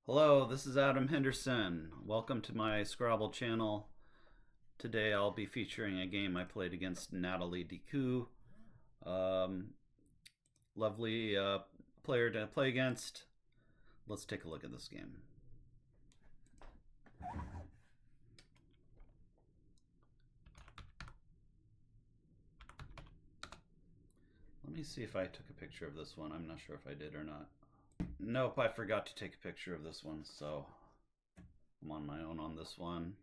Hello, this is Adam Henderson. Welcome to my Scrabble channel. Today I'll be featuring a game I played against Natalie Dicou. Um, Lovely player to play against. Let's take a look at this game. Let me see if I took a picture of this one. I'm not sure if I did or not. Nope, I forgot to take a picture of this one, so I'm on my own on this one.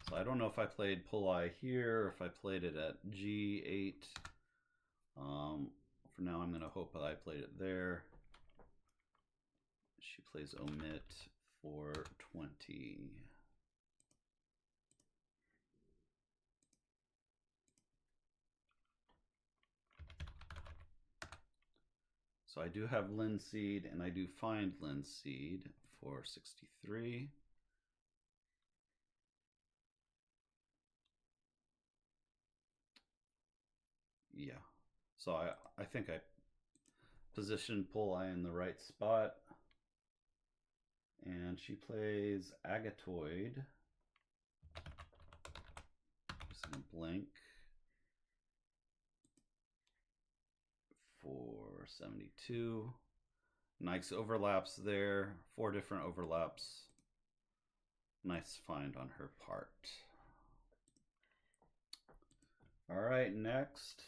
So I don't know if I played Pulleye here or if I played it at G8. For now, I'm going to hope that I played it there. She plays omit for 20. So I do have linseed, and I do find linseed for 63. Yeah. So I think I positioned Pulleye in the right spot. And she plays Agatoid. Just gonna blank for 72. Nice overlaps there. 4 different overlaps. Nice find on her part. All right, next.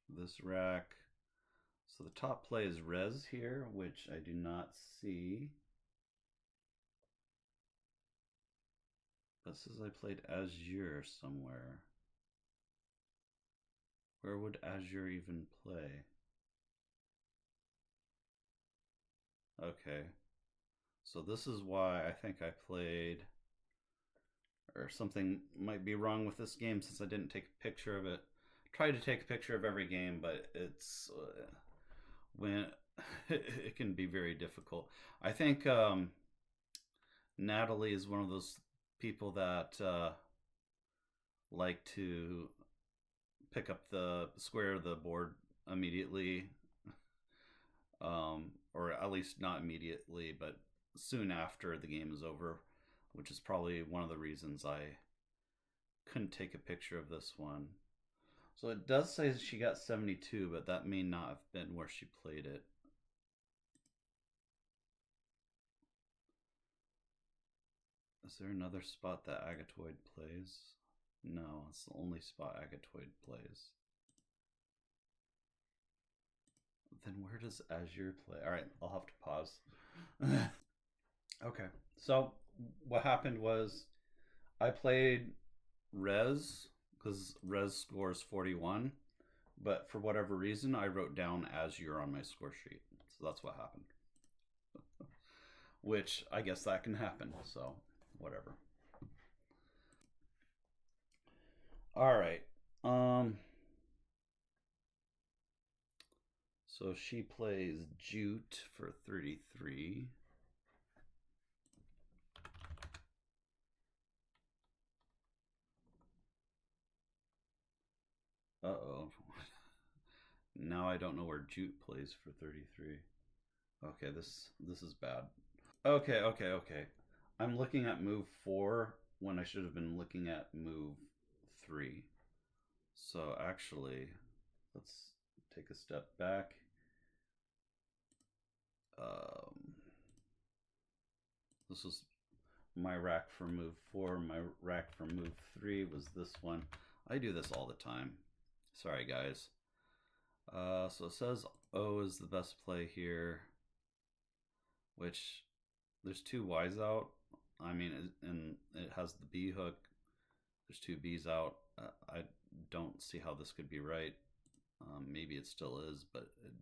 This rack. So the top play is res here, which I do not see. This is I played Azure somewhere. Where would Azure even play? Okay. So this is why I think I played, or something might be wrong with this game since I didn't take a picture of it. Try to take a picture of every game, but it's when it can be very difficult. I think Natalie is one of those people that like to pick up the square of the board immediately, or at least not immediately, but soon after the game is over, which is probably one of the reasons I couldn't take a picture of this one. So it does say she got 72, but that may not have been where she played it. Is there another spot that Agatoid plays? No, it's the only spot Agatoid plays. Then where does Azure play? All right, I'll have to pause. Okay, so what happened was I played Res because Res scores 41, but for whatever reason I wrote down Azure on my score sheet. So that's what happened. Which I guess that can happen, so whatever. All right. So she plays Jute for 33. Uh-oh. Now I don't know where Jute plays for 33. Okay, this is bad. Okay. I'm looking at move 4 when I should have been looking at move 3. So actually, let's take a step back. This was my rack for move 4. My rack for move 3 was this one. I do this all the time. Sorry, guys. So it says O is the best play here, which there's 2 Y's out. I mean, and it has the B hook. There's 2 B's out. I don't see how this could be right. Maybe it still is, but it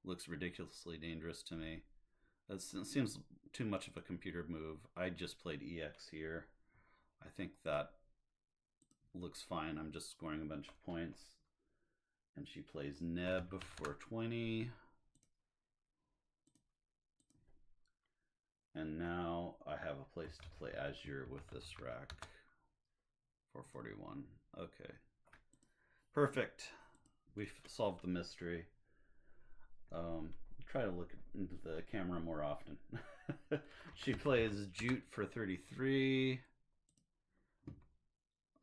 looks ridiculously dangerous to me. It seems too much of a computer move. I just played EX here. I think that looks fine. I'm just scoring a bunch of points. And she plays Neb for 20. And now I have a place to play Azure with this rack for 41. Okay. Perfect. we've solved the mystery. Try to look into the camera more often. She plays Jute for 33.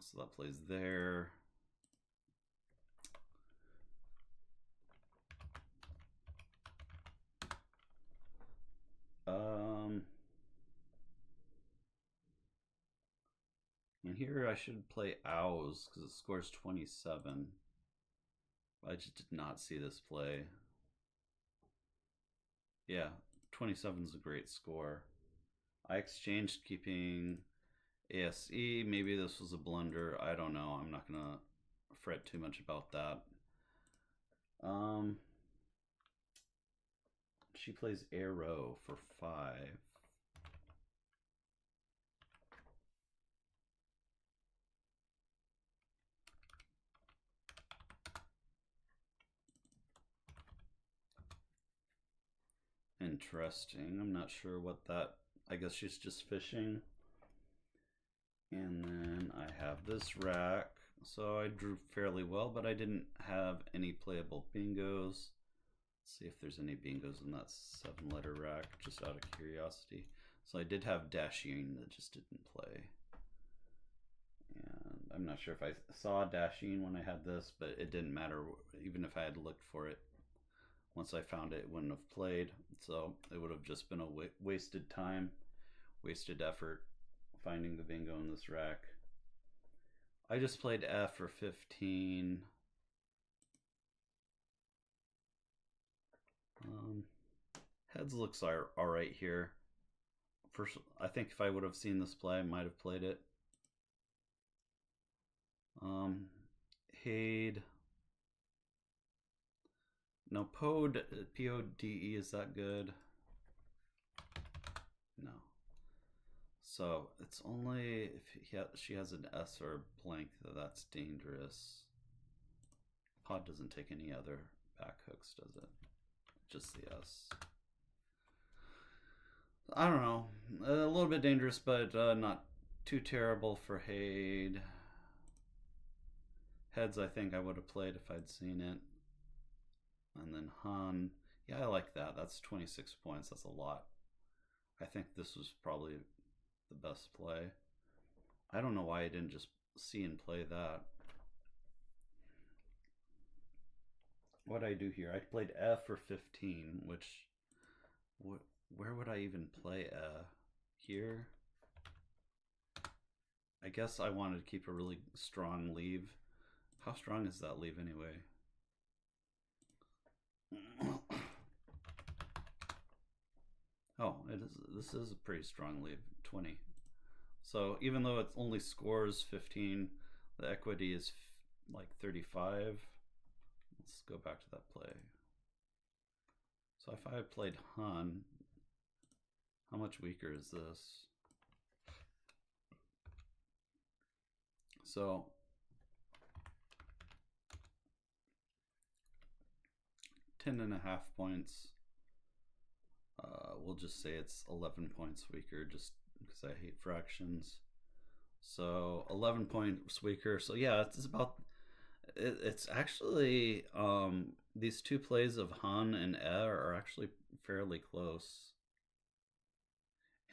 So that plays there. And here I should play Owls because it scores 27. I just did not see this play. Yeah, 27 is a great score. I exchanged keeping ASE. Maybe this was a blunder. I don't know. I'm not gonna fret too much about that. She plays Arrow for 5. Interesting. I'm not sure what that. I guess she's just fishing. And then I have this rack. So I drew fairly well, but I didn't have any playable bingos. Let's see if there's any bingos in that 7-letter rack, just out of curiosity. So I did have Dasheen that just didn't play. And I'm not sure if I saw Dasheen when I had this, but it didn't matter. Even if I had looked for it, once I found it, it wouldn't have played. So it would have just been a wasted time, wasted effort finding the bingo in this rack. I just played F for 15. Heads looks all right here. First, I think if I would have seen this play, I might have played it. Hade. No, Pode, P-O-D-E, is that good? No. So it's only if she has an S or a blank that's dangerous. Pod doesn't take any other back hooks, does it? Just the S. I don't know. A little bit dangerous, but not too terrible for Hade. Heads, I think I would have played if I'd seen it. And then Han. Yeah, I like that. That's 26 points. That's a lot. I think this was probably the best play. I don't know why I didn't just see and play that. What I do here, I played F for 15, which, where would I even play here? I guess I wanted to keep a really strong leave. How strong is that leave anyway? Oh, it is. This is a pretty strong lead, 20. So even though it only scores 15, the equity is like 35. Let's go back to that play. So if I had played Han, how much weaker is this? So 10.5 points. We'll just say it's 11 points weaker just because I hate fractions. So 11 points weaker. So yeah, it's about, it's actually, these two plays of Han and are actually fairly close.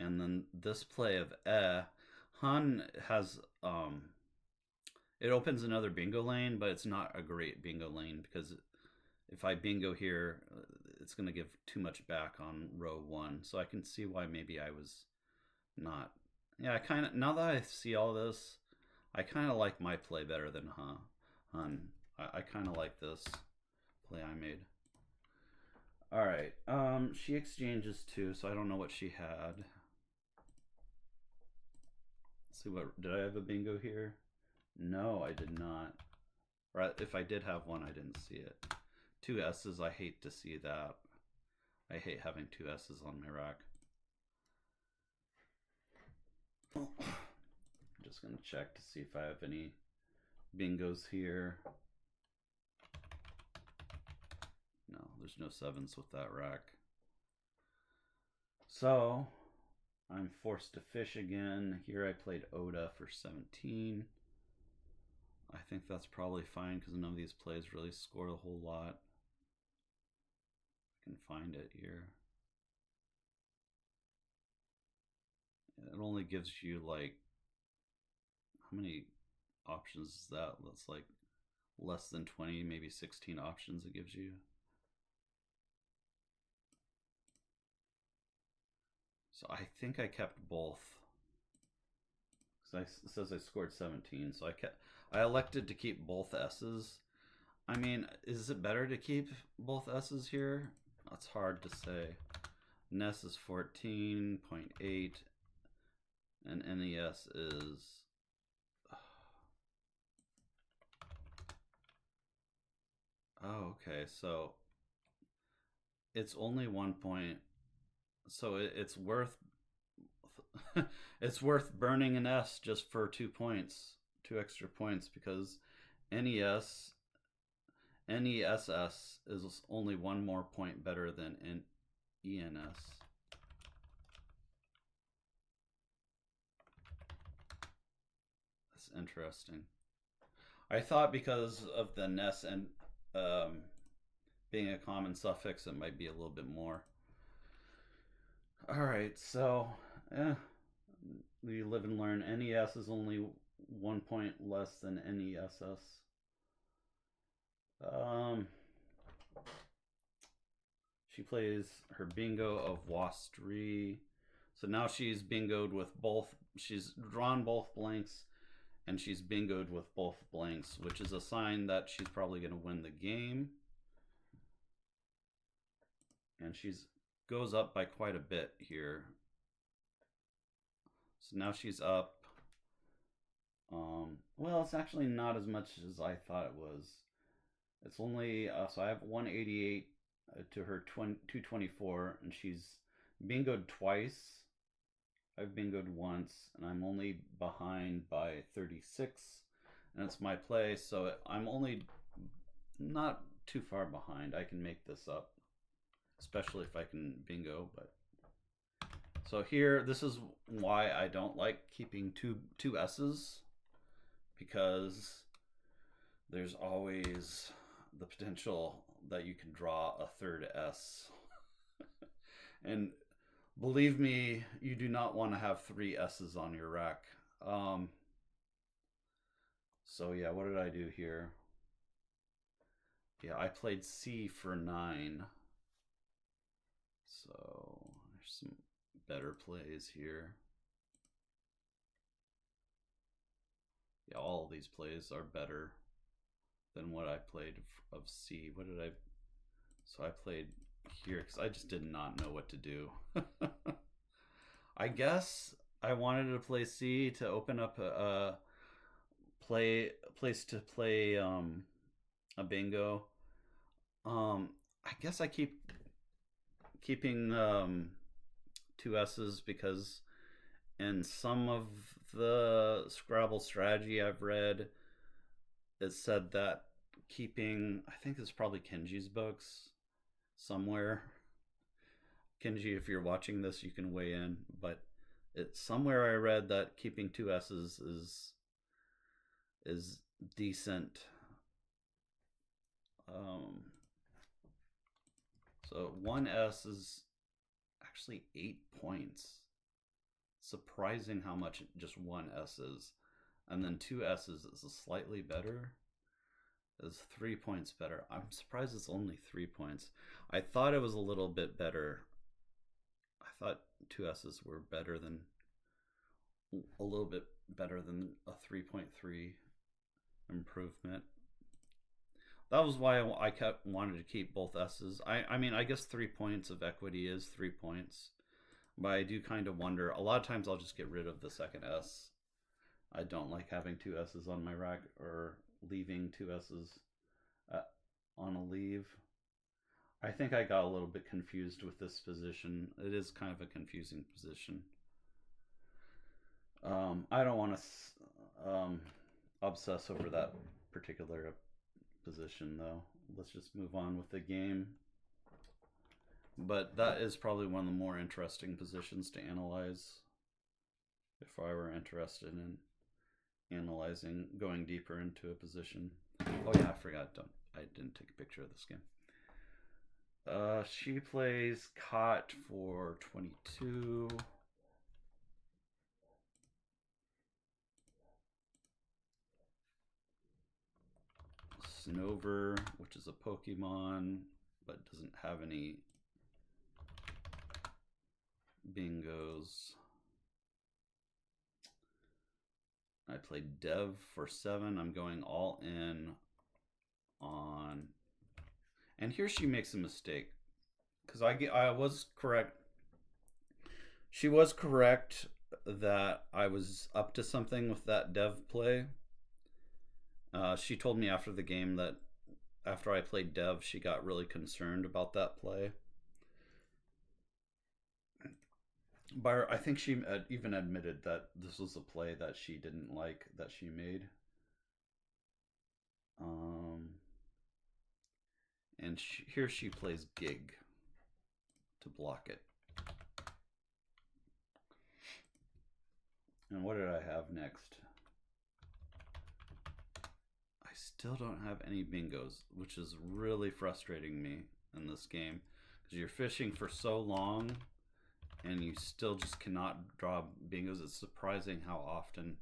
And then this play of Han has, it opens another bingo lane, but it's not a great bingo lane because if I bingo here, it's going to give too much back on row 1. So I can see why maybe I was not. Yeah, I kind of, now that I see all this, I kind of like my play better than Han. I kind of like this play I made. All right, she exchanges 2, so I don't know what she had. Let's see, what did I have a bingo here? No, I did not. Or if I did have one, I didn't see it. 2 S's, I hate to see that. I hate having 2 S's on my rack. I'm just gonna check to see if I have any bingos here. No, there's no 7s with that rack. So I'm forced to fish again. Here I played Oda for 17. I think that's probably fine because none of these plays really scored a whole lot. I can find it here. It only gives you like, how many options is that? That's like less than 20, maybe 16 options it gives you. So I think I kept both. Because it says I scored 17, so I elected to keep both S's. I mean, is it better to keep both S's here? That's hard to say. NES is 14.8 and NES is oh, okay, so it's only 1 point, so it's worth it's worth burning an S just for 2 points, 2 extra points, because NES NESS is only 1 more point better than ENS. That's interesting. I thought because of the NES and being a common suffix, it might be a little bit more. All right, so you live and learn. NES is only 1 point less than NESS. She plays her bingo of Wastri. So now she's bingoed with both. She's drawn both blanks, and she's bingoed with both blanks, which is a sign that she's probably going to win the game. And she's goes up by quite a bit here. So now she's up. Well, it's actually not as much as I thought it was. It's only so I have 188 to her 224, and she's bingoed twice. I've bingoed once, and I'm only behind by 36, and it's my play, so I'm only not too far behind. I can make this up, especially if I can bingo. But so here, this is why I don't like keeping two S's, because there's always the potential that you can draw a third S. And believe me, you do not want to have 3 S's on your rack. So yeah, what did I do here? Yeah, I played C for 9. So there's some better plays here. Yeah, all of these plays are better than what I played of C. What did I... So I played here because I just did not know what to do. I guess I wanted to play C to open up a place to play a bingo. I guess I keeping 2 S's because in some of the Scrabble strategy I've read, it said that keeping, I think it's probably Kenji's books somewhere. Kenji, if you're watching this, you can weigh in, but it's somewhere I read that keeping 2 S's is decent. So 1 S is actually 8 points. Surprising how much just 1 S is. And then 2 S's is slightly better. Is 3 points better. I'm surprised it's only 3 points. I thought it was a little bit better. I thought 2 S's were better than, a little bit better than a 3.3 improvement. That was why I wanted to keep both S's. I mean, I guess 3 points of equity is 3 points. But I do kind of wonder, a lot of times I'll just get rid of the second S. I don't like having 2 S's on my rack, or leaving 2 S's on a leave. I think I got a little bit confused with this position. It is kind of a confusing position. I don't want to obsess over that particular position, though. Let's just move on with the game. But that is probably one of the more interesting positions to analyze, if I were interested in analyzing, going deeper into a position. Oh yeah, I forgot. I didn't take a picture of this game. She plays cot for 22. Snover, which is a Pokemon, but doesn't have any bingos. I played Dev for 7. I'm going all in on. And here she makes a mistake. Because I was correct. She was correct that I was up to something with that Dev play. She told me after the game that after I played Dev, she got really concerned about that play. But I think she even admitted that this was a play that she didn't like that she made. And here she plays Gig to block it. And what did I have next? I still don't have any bingos, which is really frustrating me in this game because you're fishing for so long and you still just cannot draw bingos. It's surprising how often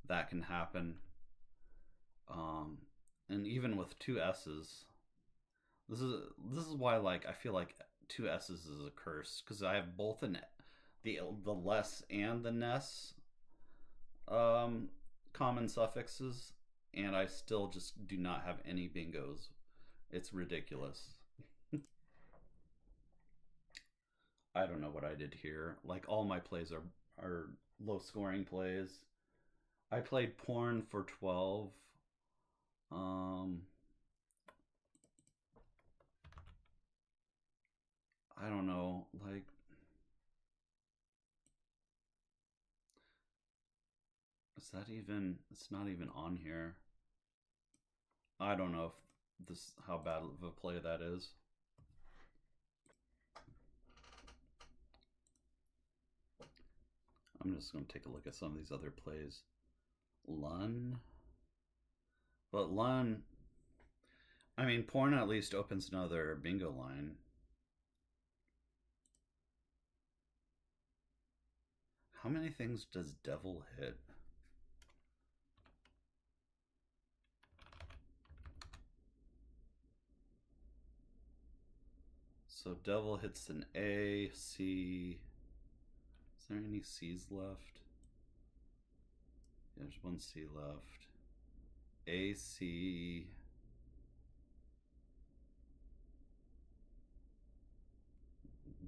that can happen. And even with two S's, this is why like I feel like two S's is a curse because I have both the less and the ness common suffixes, and I still just do not have any bingos. It's ridiculous. I don't know what I did here. Like all my plays are low scoring plays. I played porn for 12. I don't know. Like is that even? It's not even on here. I don't know if this how bad of a play that is. I'm just going to take a look at some of these other plays. Lun. But Lun, I mean, porn at least opens another bingo line. How many things does Devil hit? So Devil hits an A, C. Is there any C's left? Yeah, there's one C left. A, C.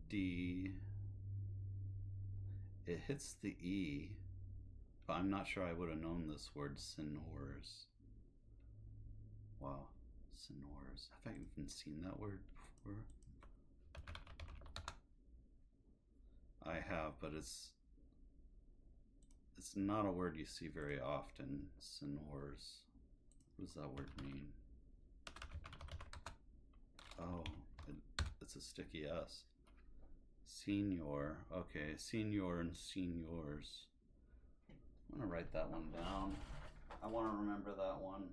D. It hits the E, but I'm not sure I would have known this word, Sinors. Wow, Sinors. Have I even seen that word before? I have, but it's not a word you see very often. Sinors. What does that word mean? Oh, it's a sticky S. Senior. Okay, senior and seniors. I'm gonna write that one down. I want to remember that one.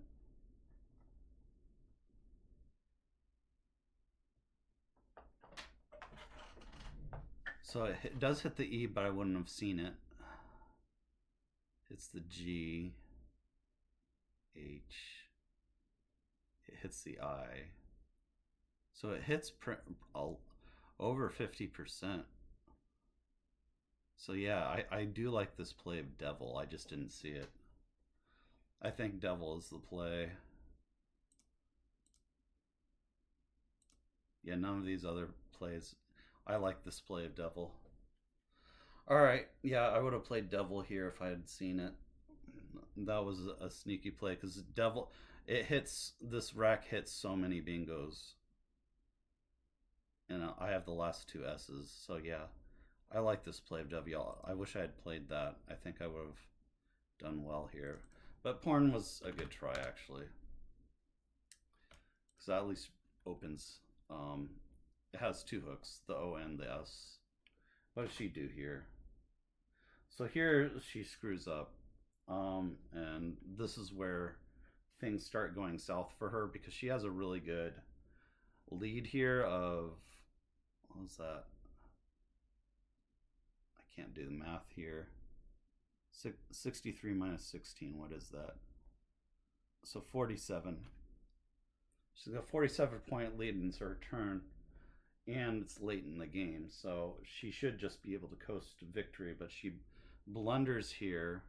So it does hit the E, but I wouldn't have seen it. It's the G, H. It hits the I. So it hits over 50%. So yeah, I do like this play of Devil. I just didn't see it. I think Devil is the play. Yeah, none of these other plays. I like this play of Devil. Alright, yeah, I would have played Devil here if I had seen it. That was a sneaky play because Devil, it hits, this rack hits so many bingos. And I have the last two S's, so yeah. I like this play of Devil. I wish I had played that. I think I would have done well here. But porn was a good try, actually. Because that at least opens. It has two hooks, the O and the S. What does she do here? So here she screws up. And this is where things start going south for her because she has a really good lead here of, what was that? I can't do the math here. 63 minus 16, what is that? So 47. She's got a 47-point lead and it's her turn, and it's late in the game, so she should just be able to coast to victory, but she blunders here.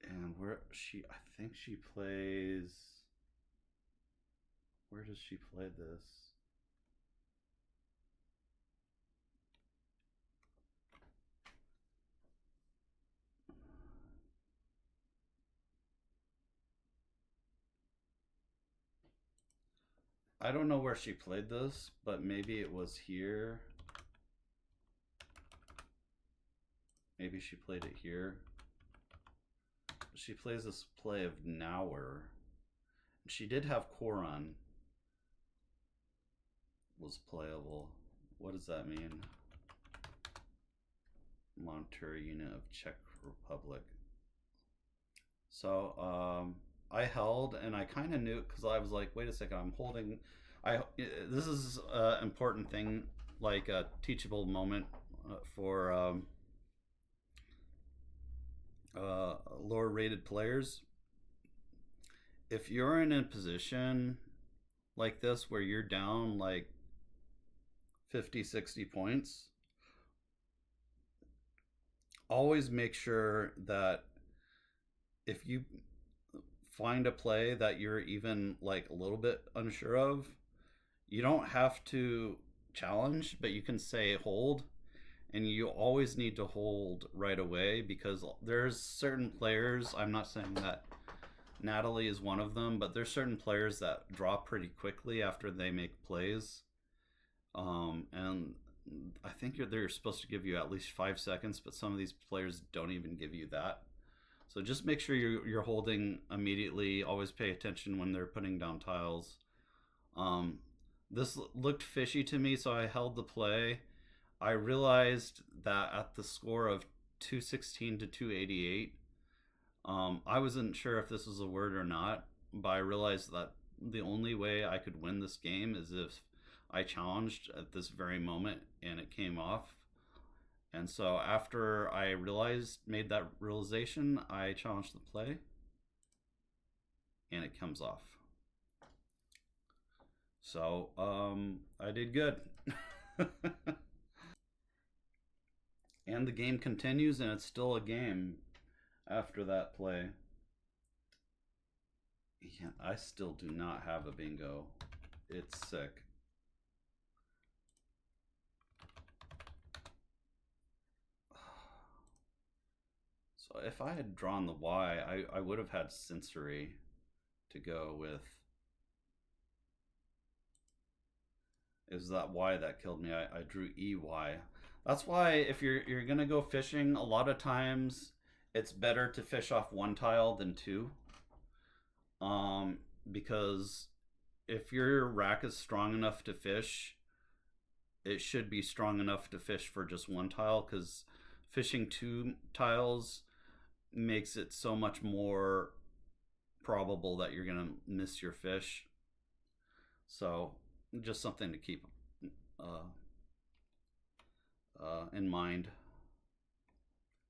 And where she, I think she plays, where does she play this? I don't know where she played this, but maybe it was here. Maybe she played it here. She plays this play of Nauer. She did have Koran was playable. What does that mean? Monetary unit of Czech Republic. So I held, and I kind of knew it because I was like, wait a second, I'm holding. This is an important thing, like a teachable moment for lower rated players. If you're in a position like this where you're down like 50, 60 points, always make sure that if you find a play that you're even like a little bit unsure of, you don't have to challenge, but you can say hold, and you always need to hold right away because there's certain players, I'm not saying that Natalie is one of them, but there's certain players that drop pretty quickly after they make plays. And I think they're supposed to give you at least 5 seconds, but some of these players don't even give you that. So just make sure you're holding immediately. Always pay attention when they're putting down tiles. This looked fishy to me, so I held the play. I realized that at the score of 216 to 288, I wasn't sure if this was a word or not, but I realized that the only way I could win this game is if I challenged at this very moment and it came off. And so after I made that realization, I challenged the play and it comes off. So I did good. And the game continues, and it's still a game after that play. Yeah, I still do not have a bingo. It's sick. So if I had drawn the Y, I would have had sensory to go with. It was that Y that killed me. I drew EY. That's why if you're gonna go fishing, a lot of times it's better to fish off one tile than two. Because if your rack is strong enough to fish, it should be strong enough to fish for just one tile, because fishing two tiles makes it so much more probable that you're gonna miss your fish. So just something to keep in mind.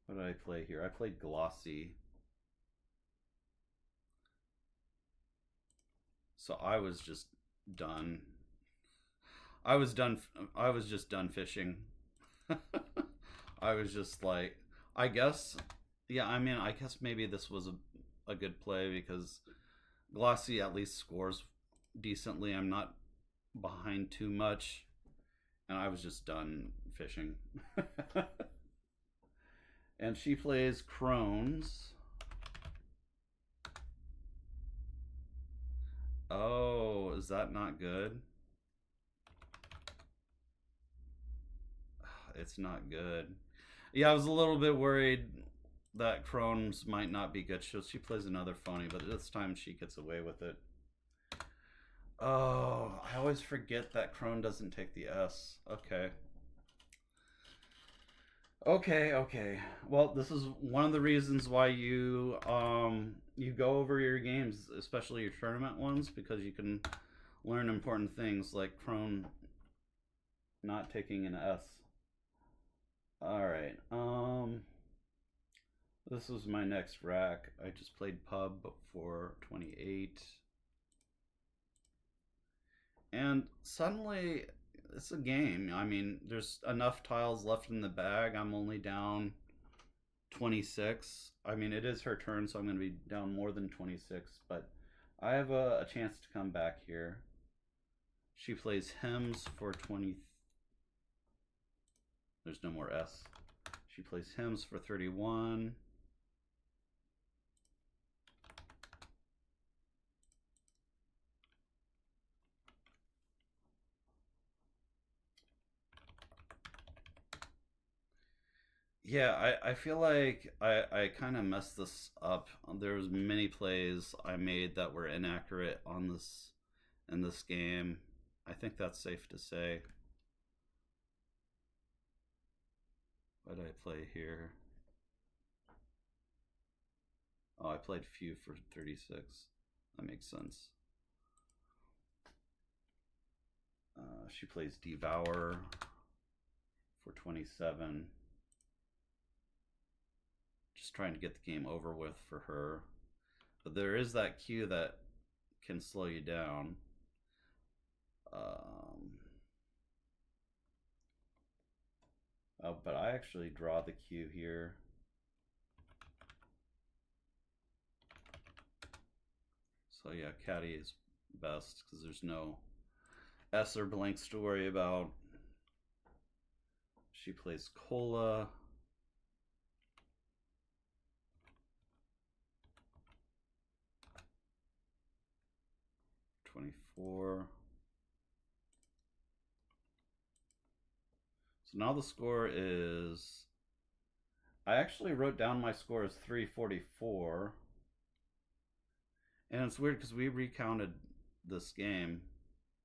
What did I play here? I played Glossy. So I was just done. I was just done fishing. I was just like, I guess, yeah, I mean, I guess maybe this was a good play because Glossy at least scores decently. I'm not behind too much. And I was just done fishing. And she plays Crohn's. Oh, is that not good? It's not good. Yeah, I was a little bit worried that Crohn's might not be good. She plays another phony, but this time she gets away with it. Oh, I always forget that Crone doesn't take the S. Okay. Okay, okay. Well, this is one of the reasons why you go over your games, especially your tournament ones, because you can learn important things like Crone not taking an S. All right. This was my next rack. I just played pub for 28. And suddenly it's a game. I mean, there's enough tiles left in the bag. I'm only down 26. I mean, it is her turn, so I'm going to be down more than 26, but I have a chance to come back here. She plays hymns for 20. There's no more S. She plays hymns for 31. Yeah, I feel like I kind of messed this up. There was many plays I made that were inaccurate on this in this game. I think that's safe to say. What did I play here? Oh, I played few for 36. That makes sense. She plays Devour for 27. Just trying to get the game over with for her. But there is that cue that can slow you down. But I actually draw the cue here. So yeah, Caddy is best because there's no S or blanks to worry about. She plays Cola. $24. So now the score is. I actually wrote down my score as 344. And it's weird because we recounted this game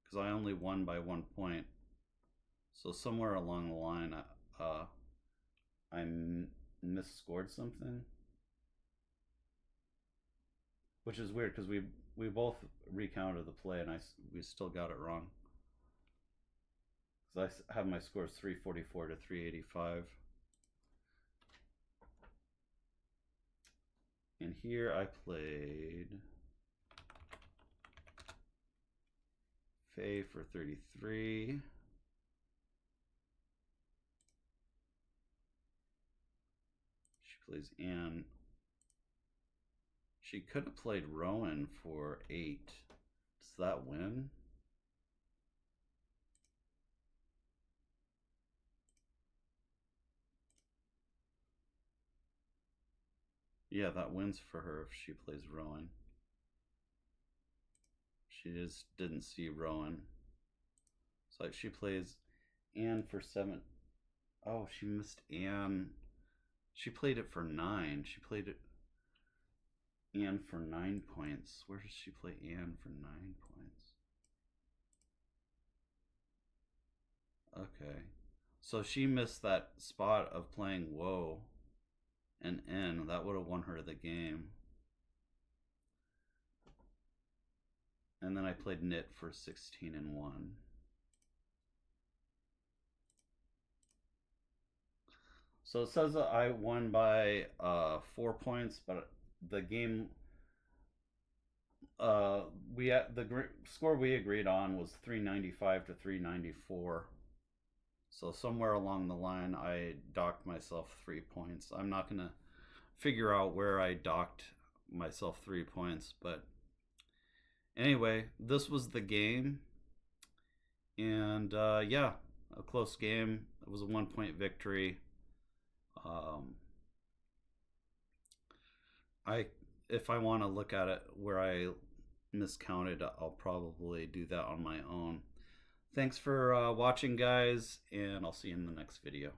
because I only won by 1 point. So somewhere along the line, I misscored something, which is weird because we both recounted the play and we still got it wrong. Because I have my scores 344 to 385. And here I played Faye for 33. She plays Anne. She could have played Rowan for 8. Does that win? Yeah, that wins for her if she plays Rowan. She just didn't see Rowan. So she plays Anne for 7. Oh, she missed Anne. She played it for 9. She played it Anne for 9 points. Where does she play Anne for 9 points? Okay. So she missed that spot of playing Whoa and N. That would have won her the game. And then I played Knit for 16 and 1. So it says that I won by 4 points, but the game the score we agreed on was 395 to 394. So somewhere along the line, I docked myself 3 points. I'm not gonna figure out where I docked myself 3 points, but anyway, this was the game, and yeah, a close game. It was a 1 point victory. Um, I if I want to look at it where I miscounted, I'll probably do that on my own. Thanks for watching, guys, and I'll see you in the next video.